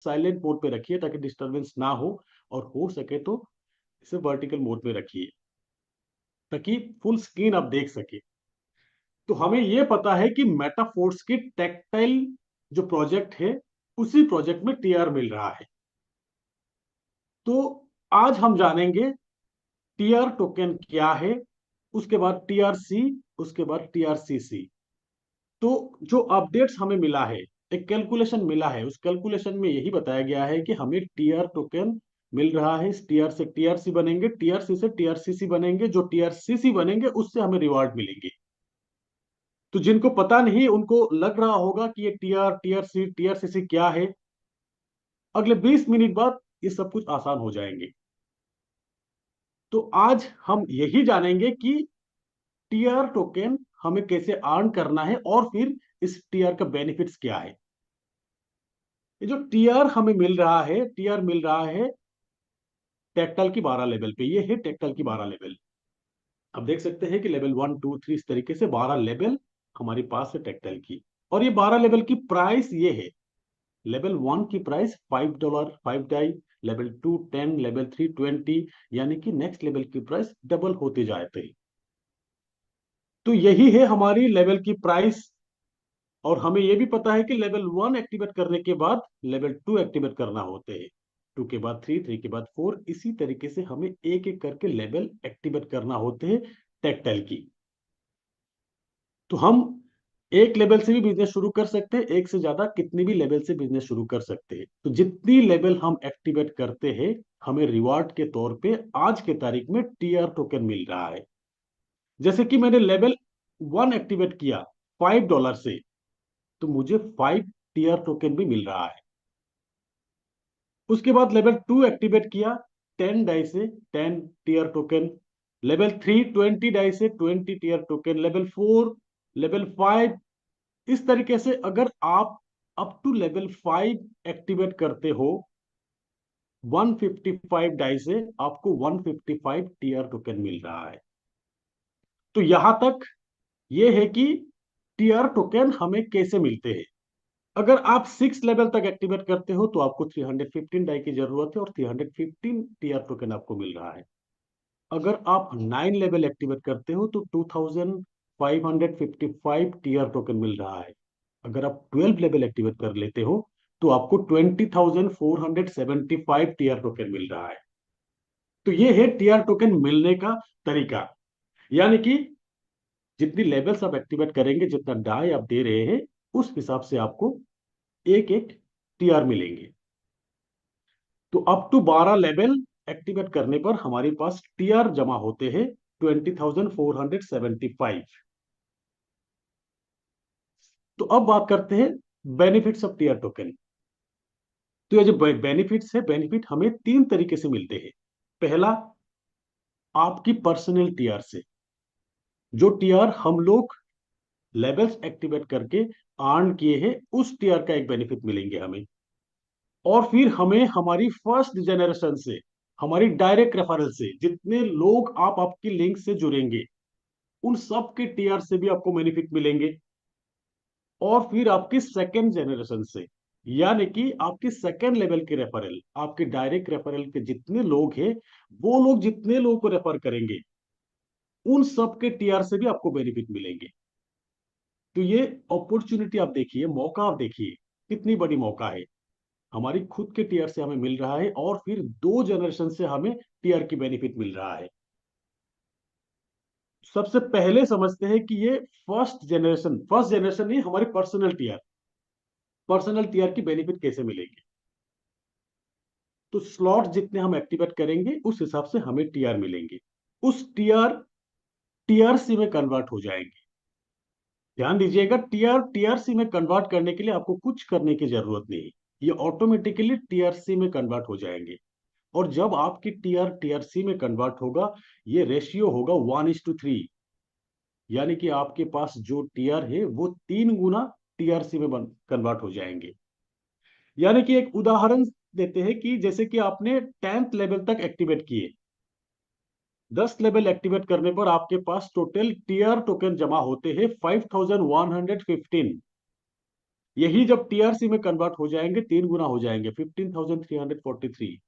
Silent mode पे रखिए ताकि डिस्टरबेंस ना हो सके तो इसे वर्टिकल मोड पे रखिए ताकि फुल स्क्रीन आप देख सके। तो हमें यह पता है कि मेटाफोर्स की टेक्टाइल जो प्रोजेक्ट है उसी प्रोजेक्ट में टीआर मिल रहा है। तो आज हम जानेंगे टीआर टोकन क्या है, उसके बाद टीआरसी, उसके बाद टीआरसीसी। तो जो अपडेट्स हमें मिला है, एक कैलकुलेशन मिला है, उस कैलकुलेशन में यही बताया गया है कि हमें टीआर टोकन मिल रहा है, इस टीआर से टीआरसी बनेंगे, टीआरसी से टीआरसीसी बनेंगे, जो टीआरसीसी बनेंगे उससे हमें रिवार्ड मिलेंगे। तो जिनको पता नहीं उनको लग रहा होगा कि ये टीआर टीआरसी टीआरसीसी क्या है, अगले 20 मिनट बाद ये सब कुछ आसान हो जाएंगे। तो आज हम यही जानेंगे कि टीआर टोकन हमें कैसे अर्न करना है और फिर इस टीआर का बेनिफिट्स क्या है। ये जो टीआर हमें मिल रहा है, टीआर मिल रहा है टेक्टाइल की 12 लेवल पे। ये है टेक्टाइल की 12 लेवल। अब देख सकते हैं कि लेवल 1 2 3 इस तरीके से 12 लेवल हमारे पास है टेक्टाइल की। और ये 12 लेवल की प्राइस ये है, लेवल 1 की प्राइस $5 5 डाई, लेवल 2 10, लेवल 3 20, यानी कि नेक्स्ट लेवल की प्राइस डबल होते जाते हैं। तो यही है हमारी लेवल की प्राइस। और हमें यह भी पता है कि लेवल 1 एक्टिवेट करने के बाद लेवल 2 एक्टिवेट करना होते हैं, 2 के बाद 3, 3 के बाद 4, इसी तरीके से हमें एक एक करके लेवल एक्टिवेट करना होते हैं टेक्टाइल की। तो हम एक लेवल से भी बिजनेस शुरू कर सकते हैं, एक से ज्यादा कितनी भी लेवल से बिजनेस शुरू कर सकते हैं। तो जितनी लेवल हम एक्टिवेट करते हैं हमें रिवार्ड के तौर पे आज के तारीख में टीआर टोकन मिल रहा है। जैसे कि मैंने लेवल 1 एक्टिवेट किया $5 से, तो मुझे 5 टीआर टोकन भी मिल रहा है। उसके बाद लेवल 2 एक्टिवेट किया 10 डाई से, 10 टीआर टोकन। लेवल 3 20 डाई से, 20 टीआर टोकन। लेवल 4, लेवल 5, इस तरीके से अगर आप अप टू लेवल 5 एक्टिवेट करते हो 155 डाई से, आपको 155 टीआर टोकन मिल रहा है। तो यहां तक यह है कि टीआर टोकन हमें कैसे मिलते हैं। अगर आप 6 लेवल तक एक्टिवेट करते हो तो आपको 315 डाई की जरूरत है और 315 टीआर टोकन आपको मिल रहा है। अगर आप 9 लेवल एक्टिवेट करते हो तो 2555 टीआर टोकन मिल रहा है। अगर आप 12 लेवल एक्टिवेट कर लेते हो तो आपको 20,475 टीआर टोकन मिल रहा है। तो ये है टीआर टोकन मिलने का तरीका। यानी कि जितनी लेवल्स आप एक्टिवेट करेंगे, जितना डाई आप दे रहे हैं, उस हिसाब से आपको एक एक टीआर मिलेंगे। तो अप टू 12 लेवल एक्टिवेट करने पर हमारे पास टीआर जमा होते हैं 20,475। तो अब बात करते हैं बेनिफिट्स ऑफ टीआर टोकन। तो ये जो बेनिफिट्स है, बेनिफिट हमें 3 तरीके से मिलते हैं। पहला, आपकी पर्सनल टीआर से। जो टीआर हम लोग लेवल्स एक्टिवेट करके अर्न किए हैं, उस टीआर का एक बेनिफिट मिलेंगे हमें। और फिर हमें हमारी फर्स्ट जनरेशन से, हमारी डायरेक्ट रेफरल से, जितने लोग आप आपकी लिंक से जुड़ेंगे उन सब के टीआर से भी आपको बेनिफिट मिलेंगे। और फिर आपकी सेकेंड जनरेशन से, यानी कि आपकी सेकेंड लेवल के रेफरल, आपके डायरेक्ट रेफरल के जितने लोग हैं, वो लोग जितने लोगों को रेफर करेंगे उन सब के टीआर से भी आपको बेनिफिट मिलेंगे। तो ये अपॉर्चुनिटी आप देखिए, मौका आप देखिए, कितनी बड़ी मौका है। हमारी खुद के टीआर से हमें मिल रहा है और फिर 2 जनरेशन से हमें टीआर की बेनिफिट मिल रहा है। सबसे पहले समझते हैं कि ये फर्स्ट जनरेशन नहीं, हमारी पर्सनल टीआर की बेनिफिट कैसे मिलेगी। तो स्लॉट जितने हम एक्टिवेट करेंगे उस हिसाब से हमें टीआर मिलेंगे। उस टीआर टीआरसी में कन्वर्ट हो जाएंगे। ध्यान दीजिएगा, टीआर टीआरसी में कन्वर्ट करने के लिए आपको कुछ करने की जरूरत नहीं, ये ऑटोमेटिकली टीआरसी में कन्वर्ट हो जाएंगे। और जब आपकी टीआर टीआरसी में कन्वर्ट होगा, ये रेशियो होगा 1:3। यानी कि आपके पास जो टीआर है वो 3 गुना टीआरसी में कन्वर्ट हो जाएंगे। यानी कि एक उदाहरण देते हैं कि जैसे कि आपने 10th लेवल तक एक्टिवेट किए, 10 लेवल एक्टिवेट करने पर आपके पास टोटल टीआर टोकन जमा होते हैं 5,115। यही जब टीआरसी में कन्वर्ट हो जाएंगे 3 गुना हो जाएंगे, 15,343।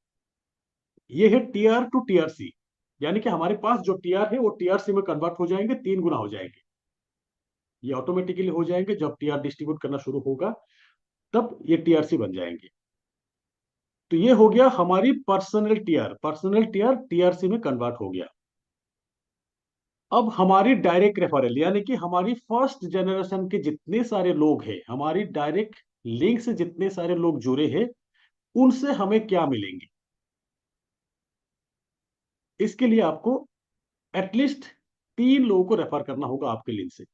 ये है टीआर टू टीआरसी, यानी कि हमारे पास जो टीआर है वो टीआरसी में कन्वर्ट हो जाएंगे, 3 गुना हो जाएंगे। ये ऑटोमेटिकली हो जाएंगे जब टीआर डिस्ट्रीब्यूट करना शुरू होगा, तब ये टीआरसी बन जाएंगे। तो ये हो गया हमारी पर्सनल टीआर टीआरसी में कन्वर्ट हो गया। अब हमारी डायरेक्ट रेफरल, यानी कि हमारी फर्स्ट जनरेशन के जितने सारे लोग हैं, हमारी डायरेक्ट लिंक से जितने सारे लोग जुड़े हैं, उनसे हमें क्या मिलेंगे। इसके लिए आपको एटलीस्ट 3 लोगों को रेफर करना होगा आपके लिंक से।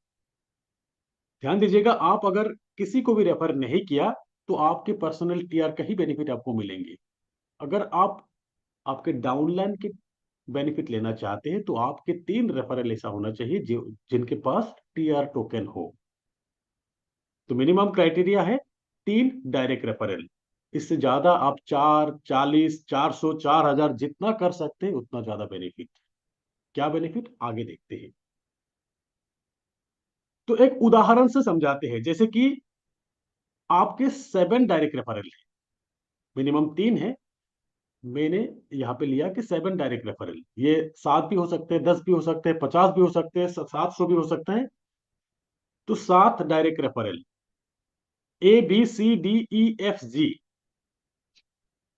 ध्यान दीजिएगा, आप अगर किसी को भी रेफर नहीं किया तो आपके पर्सनल टीआर का ही बेनिफिट आपको मिलेंगे। अगर आप आपके डाउनलाइन के बेनिफिट लेना चाहते हैं तो आपके 3 रेफरल ऐसा होना चाहिए जो जिनके पास टीआर टोकन हो। तो मिनिमम क्राइटेरिया है 3 डायरेक्ट रेफरल। इससे ज्यादा आप 4, 40, 400, 4,000 जितना कर सकते हैं उतना ज्यादा बेनिफिट। क्या बेनिफिट आगे देखते हैं। तो एक उदाहरण से समझाते हैं, जैसे कि आपके 7 डायरेक्ट रेफरल है, मिनिमम 3 है। मैंने यहाँ पे लिया कि 7 डायरेक्ट रेफरल, ये 7 भी हो सकते हैं, 10 भी हो सकते हैं, 50 भी हो सकते हैं, 700 भी हो सकता है। तो 7 डायरेक्ट रेफरल, ABCDEFG।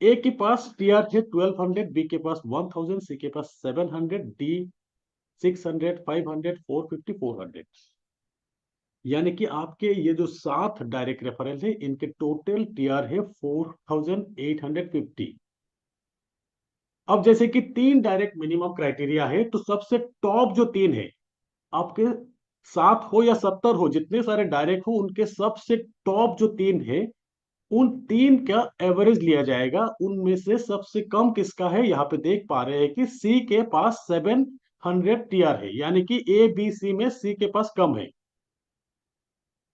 ए के पास टीआर है 1200, बी के पास 1000, सी के पास 700, डी 600, 500, 450, 400। यानी कि आपके ये जो 7 डायरेक्ट रेफरल है, इनके टोटल टीआर है 4850। अब जैसे कि 3 डायरेक्ट मिनिमम क्राइटेरिया है, तो सबसे टॉप जो 3 है आपके, 7 हो या 70 हो, जितने सारे डायरेक्ट हो, उनके सबसे टॉप जो 3 है, उन 3 का एवरेज लिया जाएगा। उनमें से सबसे कम किसका है, यहां पे देख पा रहे हैं कि सी के पास 700 टीआर है, यानी कि ए बी सी में सी के पास कम है।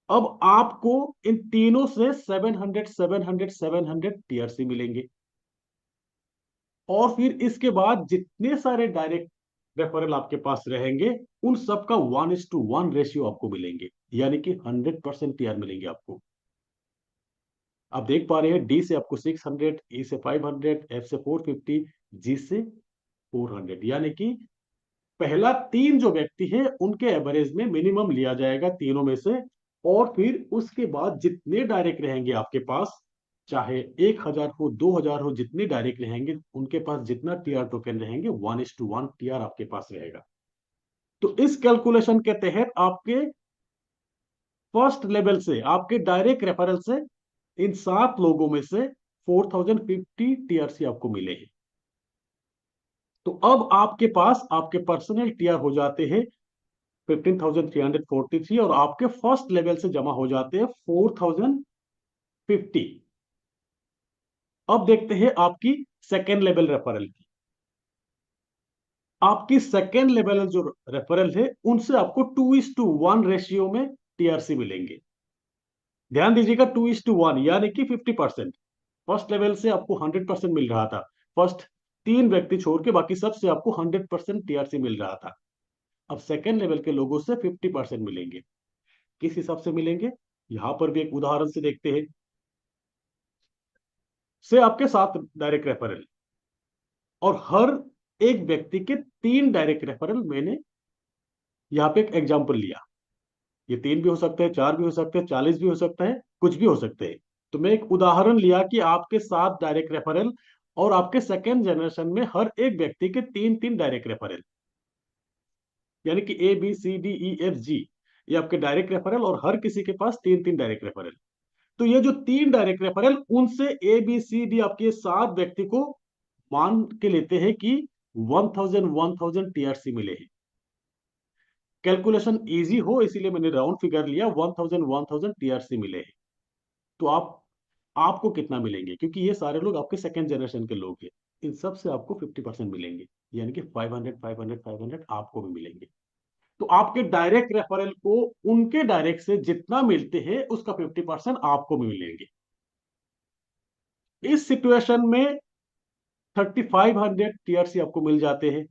अब आपको इन तीनों से 700 700 700 टीआरसी मिलेंगे। और फिर इसके बाद जितने सारे डायरेक्ट रेफरल आपके पास रहेंगे, उन सबका 1:1 रेशियो आपको मिलेंगे, यानी कि 100% टीआर मिलेंगे आपको। आप देख पा रहे हैं, डी से आपको 600, ई से 500, एफ से 450, जी से 400, यानी कि पहला 3 जो व्यक्ति है उनके एवरेज में मिनिमम लिया जाएगा तीनों में से। और फिर उसके बाद जितने डायरेक्ट रहेंगे आपके पास, चाहे 1,000 हो, 2,000 हो, जितने डायरेक्ट रहेंगे उनके पास जितना टीआर टोकन रहेंगे, 1:1 टीआर आपके पास रहेगा। तो इस कैलकुलेशन के तहत आपके फर्स्ट लेवल से, आपके डायरेक्ट रेफरल से, इन 7 लोगों में से 4050 टीआरसी आपको मिले हैं। तो अब आपके पास आपके पर्सनल टीआर हो जाते हैं 15,343, और आपके फर्स्ट लेवल से जमा हो जाते हैं 4050। अब देखते हैं आपकी सेकेंड लेवल रेफरल की। आपकी सेकेंड लेवल जो रेफरल है, उनसे आपको 2:1 रेशियो में टीआरसी मिलेंगे। ध्यान दीजिएगा, 2:1, यानी कि 50%। फर्स्ट लेवल से आपको 100% मिल रहा था, फर्स्ट 3 व्यक्ति छोड़ के बाकी सबसे आपको 100% टीआरसी मिल रहा था। अब सेकेंड लेवल के लोगों से 50% मिलेंगे। किस हिसाब से मिलेंगे, यहां पर भी एक उदाहरण से देखते हैं। से आपके 7 डायरेक्ट रेफरल, और हर एक व्यक्ति के 3 डायरेक्ट रेफरल। मैंने यहाँ पे एक एग्जाम्पल लिया, ये 3 भी हो सकते हैं, 4 भी हो सकते हैं, 40 भी हो सकता है, कुछ भी हो सकते हैं। तो मैं एक उदाहरण लिया कि आपके 7 डायरेक्ट रेफरल और आपके सेकेंड जनरेशन में हर एक व्यक्ति के 3 3 डायरेक्ट रेफरल, यानी कि ABCDEFG, ये आपके डायरेक्ट रेफरल, और हर किसी के पास 3 3 डायरेक्ट रेफरल। तो ये जो 3 डायरेक्ट रेफरल, उनसे ABCD आपके 7 व्यक्ति को मान के लेते हैं कि 1000 टीआरसी मिले हैं। कैलकुलेशन इजी हो इसीलिए मैंने राउंड फिगर लिया, 1000 टीआरसी मिले हैं। तो आपको कितना मिलेंगे, क्योंकि ये सारे लोग आपके सेकेंड जनरेशन के लोग हैं, इन सब से आपको 50% मिलेंगे, यानी कि 500 500 500 आपको भी मिलेंगे। तो आपके डायरेक्ट रेफरल को उनके डायरेक्ट से जितना मिलते हैं उसका 50% आपको भी मिलेंगे। इस सिचुएशन में 3500 टीआरसी आपको मिल जाते हैं।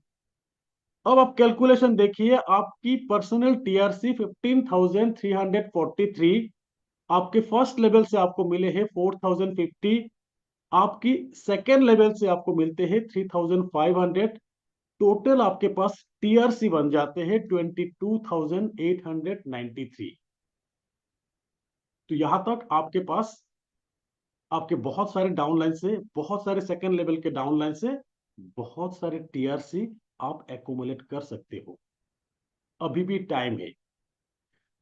अब आप कैलकुलेशन देखिए, आपकी पर्सनल टीआरसी 15,343 आपके फर्स्ट लेवल से आपको मिले हैं 4050, आपकी सेकेंड लेवल से आपको मिलते हैं 3500, टोटल आपके पास टीआरसी बन जाते हैं 22,893। तो यहां तक आपके पास आपके बहुत सारे डाउनलाइन से, बहुत सारे सेकेंड लेवल के डाउनलाइन से बहुत सारे टीआरसी आप एक्यूमुलेट कर सकते हो। अभी भी टाइम है।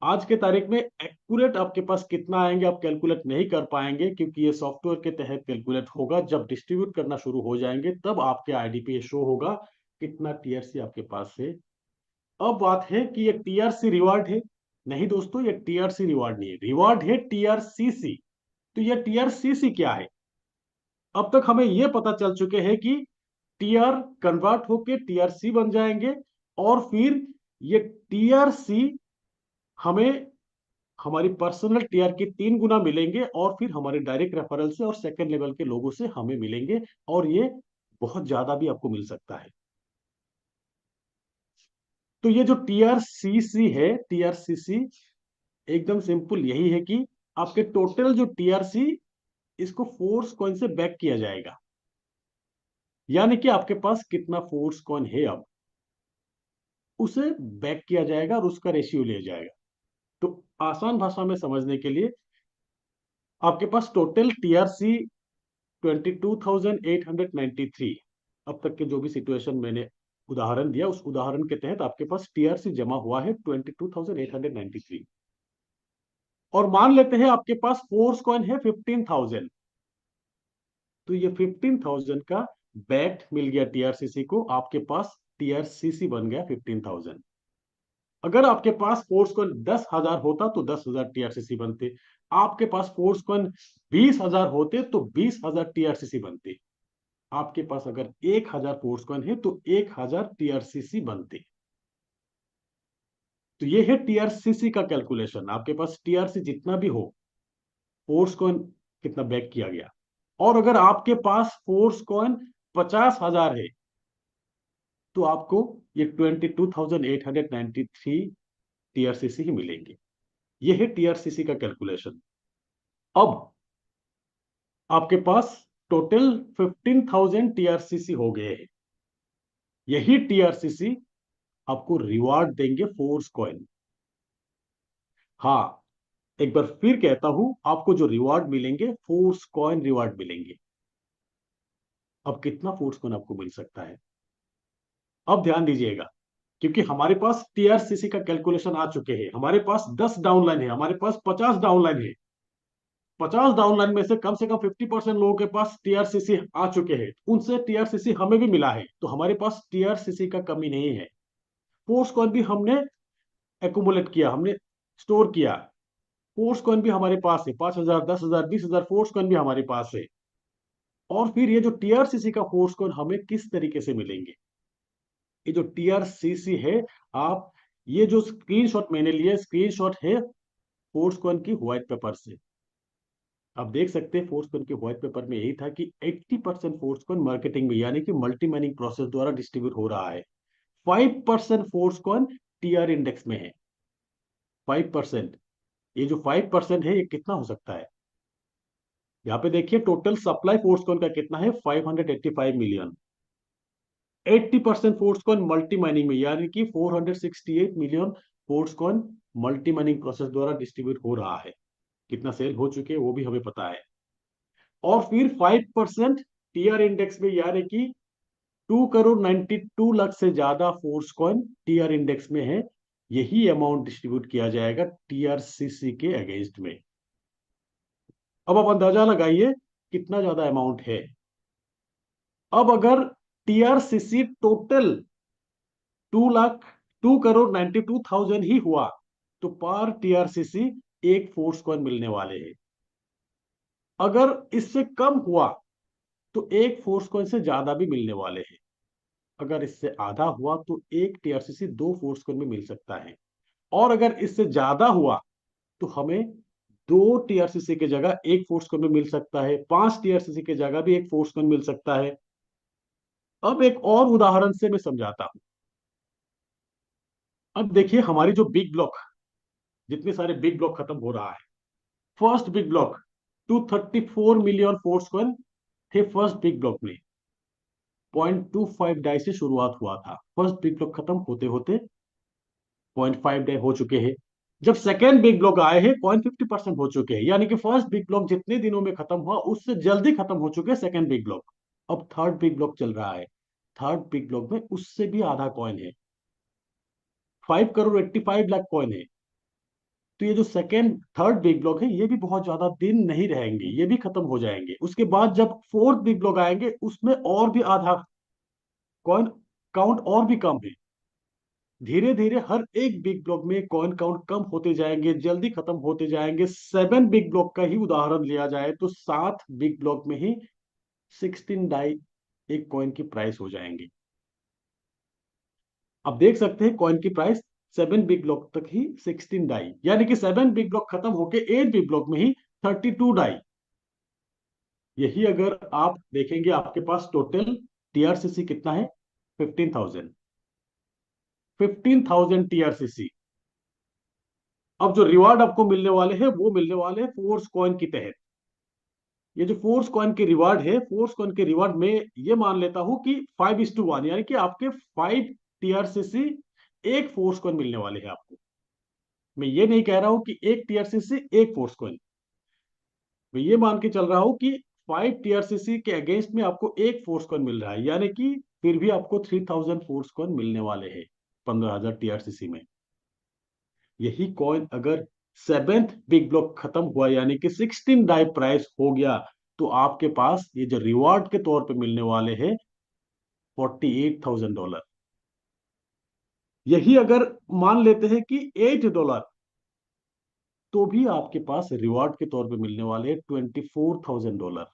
आज के तारीख में एक्यूरेट आपके पास कितना आएंगे आप कैलकुलेट नहीं कर पाएंगे, क्योंकि ये सॉफ्टवेयर के तहत कैलकुलेट होगा। जब डिस्ट्रीब्यूट करना शुरू हो जाएंगे तब आपके आईडी पे ये शो होगा कितना टीआरसी आपके पास है। अब बात है कि ये टीआरसी रिवार्ड है। नहीं दोस्तों, ये टीआरसी रिवार्ड नहीं है, रिवार्ड है टीआरसीसी। तो ये टीआरसीसी क्या है? अब तक हमें यह पता चल चुके हैं कि टीआर कन्वर्ट होके टीआरसी बन जाएंगे, और फिर ये टीआरसी हमें हमारी पर्सनल टीआर की 3 गुना मिलेंगे, और फिर हमारे डायरेक्ट रेफरल से और सेकंड लेवल के लोगों से हमें मिलेंगे, और ये बहुत ज्यादा भी आपको मिल सकता है। तो ये जो टीआरसीसी है, टीआरसीसी एकदम सिंपल यही है कि आपके टोटल जो टीआरसी, इसको फोर्स कॉइन से बैक किया जाएगा। यानी कि आपके पास कितना फोर्स कॉइन है अब, उसे बैक किया जाएगा और उसका रेशियो लिया जाएगा। तो आसान भाषा में समझने के लिए, आपके पास टोटल टीआरसी 22,893। अब तक के जो भी सिचुएशन मैंने उदाहरण दिया, उस उदाहरण के तहत आपके पास टीआरसी जमा हुआ है 22,893। और मान लेते हैं आपके पास फोर्स कॉइन है 15,000। तो ये 15,000 का बैक मिल गया टीआरसीसी को, आपके पास टीआरसीसी बन गया 15,000। अगर आपके पास फोर्स कॉइन 10,000 होता तो 10,000 टीआरसीसी बनते। आपके पास फोर्स कॉइन 20,000 होते तो 20,000 टीआरसीसी बनते। आपके पास अगर 1,000 फोर्स कॉइन है तो 1,000 टीआरसीसी बनते। तो ये है टीआरसीसी का कैलकुलेशन। आपके पास टीआरसी जितना भी हो, फोर्स कॉइन कितना बैक किया गया। और अगर आपके पास फोर्स कॉइन 50,000 है तो आपको ये 22,893 टीआरसीसी ही मिलेंगे। ये है टीआरसीसी का कैलकुलेशन। अब आपके पास टोटल 15,000 टीआरसीसी हो गए हैं। यही टीआरसीसी आपको रिवार्ड देंगे फोर्स कॉइन। हाँ, एक बार फिर कहता हूं, आपको जो रिवार्ड मिलेंगे फोर्स कॉइन रिवार्ड मिलेंगे। अब कितना फोर्स कॉइन आपको मिल सकता है, अब ध्यान दीजिएगा, क्योंकि हमारे पास टीआरसीसी का कैलकुलेशन आ चुके हैं। हमारे पास 10 डाउनलाइन है, हमारे पास 50 डाउनलाइन है। 50 डाउनलाइन में से कम 50% लोगों के पास टीआरसीसी आ चुके हैं, उनसे टीआरसीसी हमें भी मिला है। तो हमारे पास टीआरसीसी का कमी नहीं है। फोर्स कॉइन भी हमने एकुमुलेट किया, हमने स्टोर किया। फोर्स कॉइन भी हमारे पास है, 5,000, 10,000, 20,000 फोर्स कॉइन भी हमारे पास है। और फिर ये जो टीआरसीसी का फोर्स कॉइन हमें किस तरीके से मिलेंगे, ये जो टीआरसीसी है, आप ये जो स्क्रीनशॉट मैंने लिया, स्क्रीनशॉट है फोर्स कॉइन की व्हाइट पेपर से। आप देख सकते हैं फोर्स कॉइन के व्हाइट पेपर में यही था कि 80% फोर्स कॉइन मार्केटिंग में, यानी कि मल्टी माइनिंग प्रोसेस द्वारा डिस्ट्रीब्यूट हो रहा है। 5% फोर्स कॉइन टीआर इंडेक्स में है। 5%। ये जो 5% है, ये कितना हो सकता है? यहाँ पे देखिए टोटल सप्लाई फोर्स कॉइन का कितना है, 585 million. 80% force coin multi mining में, यानी कि 468 million force coin multi mining process द्वारा डिस्ट्रीब्यूट हो रहा है। कितना सेल हो चुके हैं वो भी हमें पता है। और फिर 5% टीआर इंडेक्स में, यानी कि 2,92,00,000 से ज्यादा फोर्स कॉइन टीआर इंडेक्स में है। यही अमाउंट डिस्ट्रीब्यूट किया जाएगा टीआरसीसी के अगेंस्ट में। अब आप अंदाजा लगाइए कितना ज्यादा अमाउंट है। अब अगर टीआरसीसी टोटल 2,92,92,000 ही हुआ तो पर टीआरसीसी एक फोर्स कॉइन मिलने वाले हैं। अगर इससे कम हुआ तो एक फोर्स कॉइन से ज्यादा भी मिलने वाले हैं। अगर इससे आधा हुआ तो एक टीआरसीसी दो फोर्स कॉइन में मिल सकता है। और अगर इससे ज्यादा हुआ तो हमें दो टीआरसीसी की जगह एक फोर्स कॉइन में मिल सकता है, 5 टीआरसीसी की जगह भी एक फोर्स कॉइन मिल सकता है। अब एक और उदाहरण से मैं समझाता हूं। अब देखिए हमारी जो बिग ब्लॉक, जितने सारे बिग ब्लॉक खत्म हो रहा है, first big block 234 million force coin थे फर्स्ट बिग ब्लॉक में। 0.25 डाई से शुरुआत हुआ था, फर्स्ट बिग ब्लॉक खत्म होते होते 0.5 डे हो चुके हैं। जब सेकेंड बिग ब्लॉक आए हैं 0.50% हो चुके हैं, यानी कि फर्स्ट बिग ब्लॉक जितने दिनों में खत्म हुआ उससे जल्दी खत्म हो चुके हैं सेकेंड बिग ब्लॉक। अब थर्ड बिग ब्लॉक चल रहा है, थर्ड बिग ब्लॉक में उससे भी आधा कॉइन है, 5 करोड़ 85 लाख कॉइन है। तो ये जो सेकेंड थर्ड बिग ब्लॉक है ये भी बहुत ज्यादा दिन नहीं रहेंगे, ये भी खत्म हो जाएंगे। उसके बाद जब फोर्थ बिग ब्लॉक आएंगे उसमें और भी आधा कॉइन काउंट और भी कम है। धीरे धीरे हर एक बिग ब्लॉक में कॉइन काउंट कम होते जाएंगे, जल्दी खत्म होते जाएंगे। सेवन बिग ब्लॉक का ही उदाहरण लिया जाए तो सात बिग ब्लॉक में ही 16 डाई एक कॉइन की प्राइस हो जाएंगे। अब देख सकते हैं कॉइन की प्राइस सेवन बिग ब्लॉक तक ही 16 डाई, यानी कि सेवन बिग ब्लॉक खत्म होके एट बिग ब्लॉक में ही 32 डाई। यही अगर आप देखेंगे आपके पास टोटल टीआरसीसी कितना है, 15,000, 15,000 टीआरसीसी। अब जो रिवार्ड आपको मिलने वाले हैं वो मिलने वाले हैं फोर्स कॉइन की तहत। ये जो फोर्स कॉइन के रिवार्ड है, फोर्स कॉइन के रिवार्ड में ये मान लेता हूं कि 5:1, यानी कि आपके 5 टीआरसीसी एक फोर्स कॉइन मिलने वाले हैं आपको। मैं ये नहीं कह रहा हूं कि एक टीआरसीसी एक फोर्स कॉइन, मैं ये मान के चल रहा हूं कि 5 टीआरसीसी के अगेंस्ट में आपको एक फोर्स कॉइन मिल रहा है, यानी कि फिर भी आपको 3,000 फोर्स कॉइन मिलने वाले हैं 15,000 टीआरसीसी में। यही कॉइन अगर सेवेंथ बिग ब्लॉक खत्म हुआ यानी कि 16 डाई प्राइस हो गया तो आपके पास ये जो रिवॉर्ड के तौर पे मिलने वाले हैं $48,000। यही अगर मान लेते हैं कि $8 तो भी आपके पास रिवॉर्ड के तौर पे मिलने वाले हैं $24,000।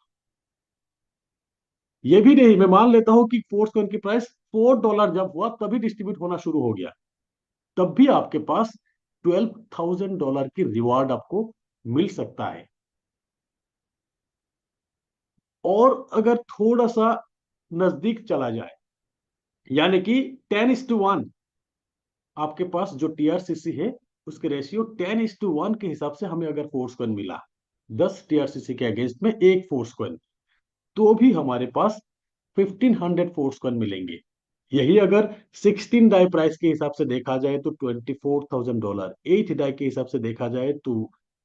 ये भी नहीं, मैं मान लेता हूं कि फोर्स कॉइन की प्राइस $4 जब हुआ तभी डिस्ट्रीब्यूट होना शुरू हो गया, तब भी आपके पास $12,000 की रिवॉर्ड आपको मिल सकता है। और अगर थोड़ा सा नजदीक चला जाए, यानी कि 10:1 आपके पास जो टीआरसीसी है उसके रेशियो 10:1 के हिसाब से हमें अगर फोर्स कॉइन मिला 10 टीआरसीसी के अगेंस्ट में एक फोर्स कॉइन, तो भी हमारे पास 1500 फोर्स कॉइन मिलेंगे। यही अगर 16 डाई प्राइस के हिसाब से देखा जाए तो $24,000, 8 डाई के हिसाब से देखा जाए तो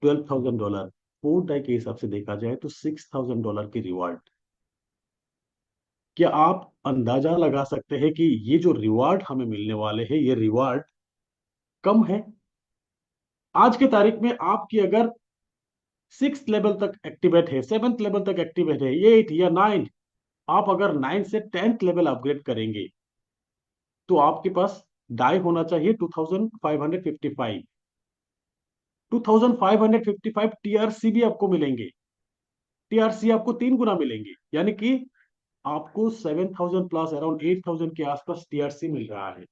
$12,000, 4 डाई के हिसाब से देखा जाए तो $6,000 की रिवार्ड। क्या आप अंदाजा लगा सकते हैं कि ये जो रिवार्ड हमें मिलने वाले हैं ये रिवार्ड कम है? आज की तारीख में आपकी अगर सिक्स लेवल तक एक्टिवेट है, सेवंथ लेवल तक एक्टिवेट है, एट या नाइन, आप अगर नाइन से टेंथ लेवल अपग्रेड करेंगे तो आपके पास डाई होना चाहिए 2555। 2555 टीआरसी भी आपको मिलेंगे, टीआरसी आपको 3 गुना मिलेंगे, यानी कि आपको 7,000 प्लस अराउंड 8,000 के आसपास टीआरसी मिल रहा है।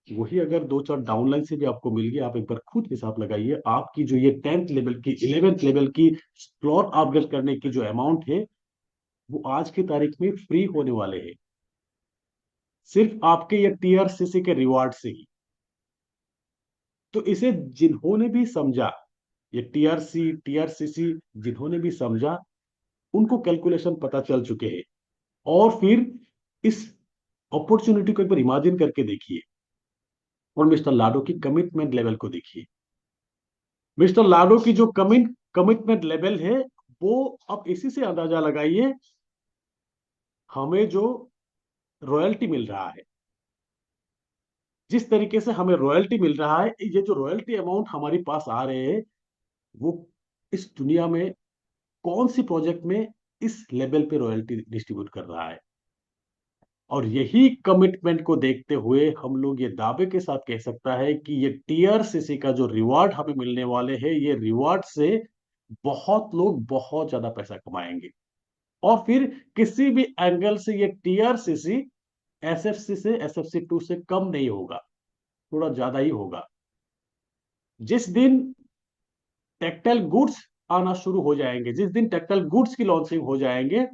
वही अगर दो चार डाउनलाइन से भी आपको मिल गया, आप एक बार खुद हिसाब लगाइए, आपकी जो ये टेंथ लेवल की इलेवेंथ लेवल की स्लॉट अपग्रेड करने की जो अमाउंट है वो आज की तारीख में फ्री होने वाले हैं, सिर्फ आपके ये टीआरसीसी के रिवार्ड से ही। तो इसे जिन्होंने भी समझा, ये टीआरसी टीआरसीसी जिन्होंने भी समझा उनको कैलकुलेशन पता चल चुके हैं। और फिर इस अपॉर्चुनिटी को एक बार इमेजिन करके देखिए और मिस्टर लाडो की कमिटमेंट लेवल को देखिए। मिस्टर लाडो की जो कमिटमेंट लेवल है वो अब इसी से अंदाजा लगाइए हमें जो रॉयल्टी मिल रहा है, जिस तरीके से हमें रॉयल्टी मिल रहा है, ये जो रॉयल्टी अमाउंट हमारे पास आ रहे हैं वो इस दुनिया में कौन सी प्रोजेक्ट में इस लेवल पे रॉयल्टी डिस्ट्रीब्यूट कर रहा है। और यही कमिटमेंट को देखते हुए हम लोग ये दावे के साथ कह सकता है कि ये टीआरसीसी का जो रिवार्ड हमें मिलने वाले हैं ये रिवार्ड से बहुत लोग बहुत ज्यादा पैसा कमाएंगे। और फिर किसी भी एंगल से ये टीआरसीसी एसएफसी से एसएफसी 2 से कम नहीं होगा, थोड़ा ज्यादा ही होगा। जिस दिन टेक्टाइल गुड्स आना शुरू हो जाएंगे, जिस दिन टेक्टाइल गुड्स की लॉन्चिंग हो जाएंगे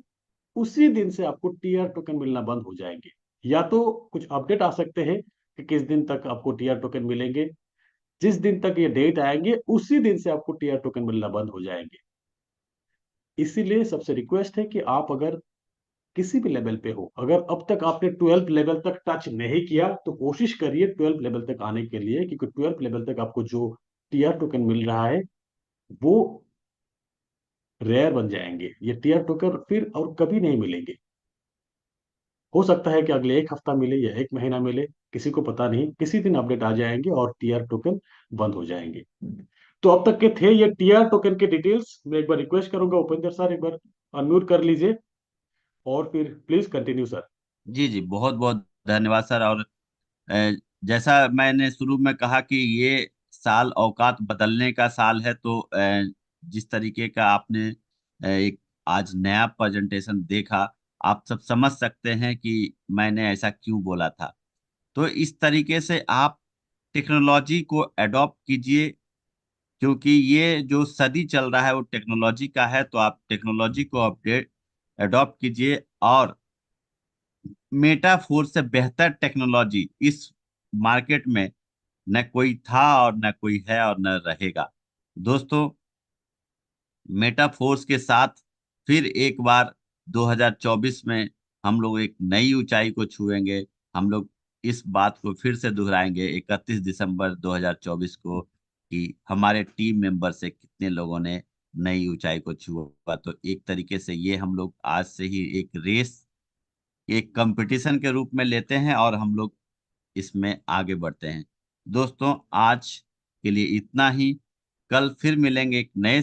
उसी दिन से आपको टीआर टोकन मिलना बंद हो जाएंगे। या तो कुछ अपडेट आ सकते हैं कि किस दिन तक आपको टीआर टोकन मिलेंगे, जिस दिन तक ये डेट आएंगे उसी दिन से आपको टीआर टोकन मिलना बंद हो जाएंगे। इसीलिए सबसे रिक्वेस्ट है कि आप अगर किसी भी लेवल पे हो, अगर अब तक आपने 12th लेवल तक टच नहीं किया तो कोशिश करिए 12th लेवल तक आने के लिए, क्योंकि 12th लेवल तक आपको जो टीआर टोकन मिल रहा है वो रेयर बन जाएंगे। ये टीआर टोकन फिर और कभी नहीं मिलेंगे। हो सकता है कि अगले एक हफ्ता मिले या एक महीना मिले, किसी को पता नहीं, किसी दिन अपडेट आ जाएंगे और टीआर टोकन बंद हो जाएंगे। तो अब तक के थे ये टीआर टोकन के डिटेल्स। मैं एक बार रिक्वेस्ट करूंगा उपेंद्र सर, एक बार अनम्यूट कर लीजिए और फिर प्लीज कंटिन्यू सर। जी जी, बहुत बहुत धन्यवाद सर। और अ, जैसा मैंने शुरू में कहा कि ये साल औकात बदलने का साल है, तो जिस तरीके का आपने एक आज नया प्रेजेंटेशन देखा, आप सब समझ सकते हैं कि मैंने ऐसा क्यों बोला था। तो इस तरीके से आप टेक्नोलॉजी को अडॉप्ट कीजिए, क्योंकि ये जो सदी चल रहा है वो टेक्नोलॉजी का है। तो आप टेक्नोलॉजी को अपडेट अडॉप्ट कीजिए, और मेटाफोर से बेहतर टेक्नोलॉजी इस मार्केट में न कोई था और न कोई है और न रहेगा। दोस्तों, मेटाफोर्स के साथ फिर एक बार 2024 में हम लोग एक नई ऊंचाई को छुएंगे। हम लोग इस बात को फिर से दोहराएंगे 31 दिसंबर 2024 को, कि हमारे टीम मेंबर से कितने लोगों ने नई ऊंचाई को छुआ। तो एक तरीके से ये हम लोग आज से ही एक रेस, एक कंपटीशन के रूप में लेते हैं, और हम लोग इसमें आगे बढ़ते हैं। दोस्तों, आज के लिए इतना ही। कल फिर मिलेंगे एक नए